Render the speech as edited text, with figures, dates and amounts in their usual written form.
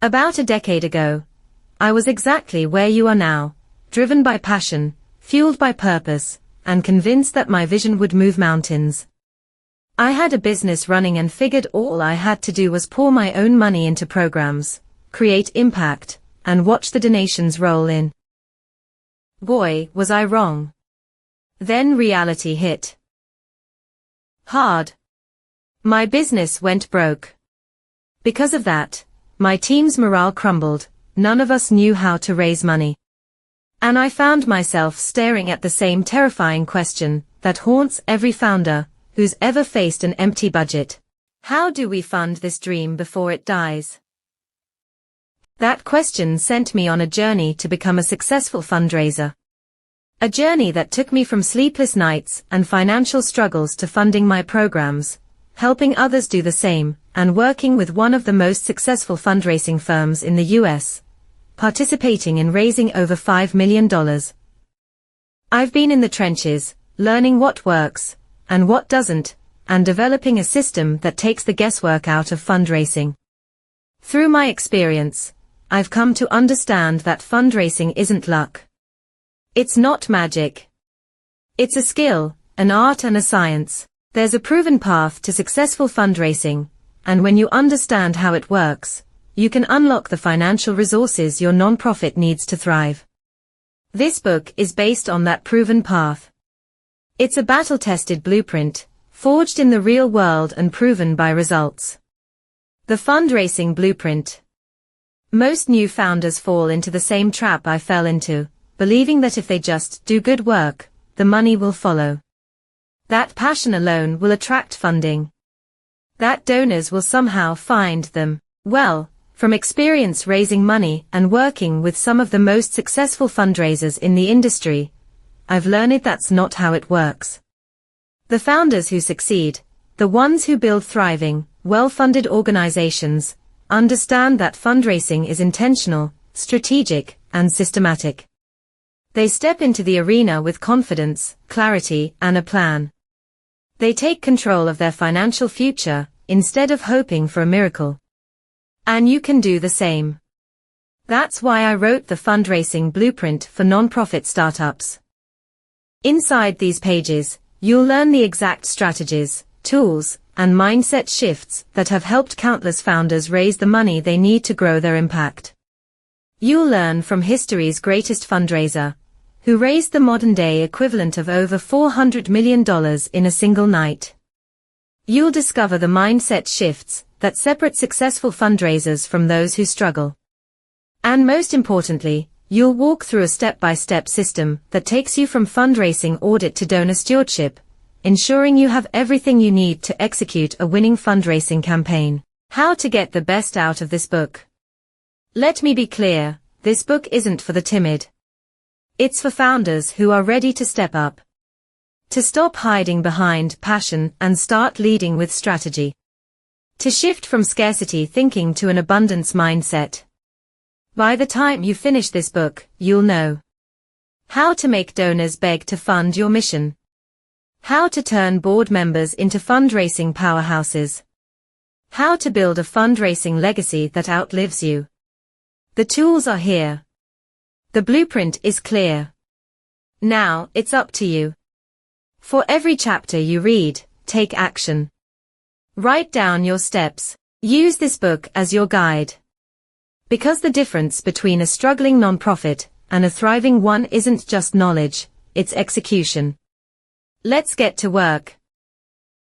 About a decade ago, I was exactly where you are now, driven by passion, fueled by purpose, and convinced that my vision would move mountains. I had a business running and figured all I had to do was pour my own money into programs, create impact, and watch the donations roll in. Boy, was I wrong. Then reality hit. Hard. My business went broke. Because of that, my team's morale crumbled, none of us knew how to raise money. And I found myself staring at the same terrifying question that haunts every founder who's ever faced an empty budget. How do we fund this dream before it dies? That question sent me on a journey to become a successful fundraiser. A journey that took me from sleepless nights and financial struggles to funding my programs, helping others do the same, and working with one of the most successful fundraising firms in the US, participating in raising over $5 million. I've been in the trenches, learning what works, and what doesn't, and developing a system that takes the guesswork out of fundraising. Through my experience, I've come to understand that fundraising isn't luck. It's not magic. It's a skill, an art and a science. There's a proven path to successful fundraising, and when you understand how it works, you can unlock the financial resources your nonprofit needs to thrive. This book is based on that proven path. It's a battle-tested blueprint, forged in the real world and proven by results. The Fundraising Blueprint. Most new founders fall into the same trap I fell into, believing that if they just do good work, the money will follow. That passion alone will attract funding. That donors will somehow find them. Well, from experience raising money and working with some of the most successful fundraisers in the industry, I've learned that's not how it works. The founders who succeed, the ones who build thriving, well-funded organizations, understand that fundraising is intentional, strategic, and systematic. They step into the arena with confidence, clarity, and a plan. They take control of their financial future, instead of hoping for a miracle. And you can do the same. That's why I wrote the Fundraising Blueprint for Nonprofit Startups. Inside these pages, you'll learn the exact strategies, tools, and mindset shifts that have helped countless founders raise the money they need to grow their impact. You'll learn from history's greatest fundraiser, who raised the modern-day equivalent of over $400 million in a single night. You'll discover the mindset shifts that separate successful fundraisers from those who struggle. And most importantly, you'll walk through a step-by-step system that takes you from fundraising audit to donor stewardship, ensuring you have everything you need to execute a winning fundraising campaign. How to get the best out of this book. Let me be clear, this book isn't for the timid. It's for founders who are ready to step up. To stop hiding behind passion and start leading with strategy. To shift from scarcity thinking to an abundance mindset. By the time you finish this book, you'll know how to make donors beg to fund your mission. How to turn board members into fundraising powerhouses. How to build a fundraising legacy that outlives you. The tools are here. The blueprint is clear. Now, it's up to you. For every chapter you read, take action. Write down your steps. Use this book as your guide. Because the difference between a struggling nonprofit and a thriving one isn't just knowledge, it's execution. Let's get to work.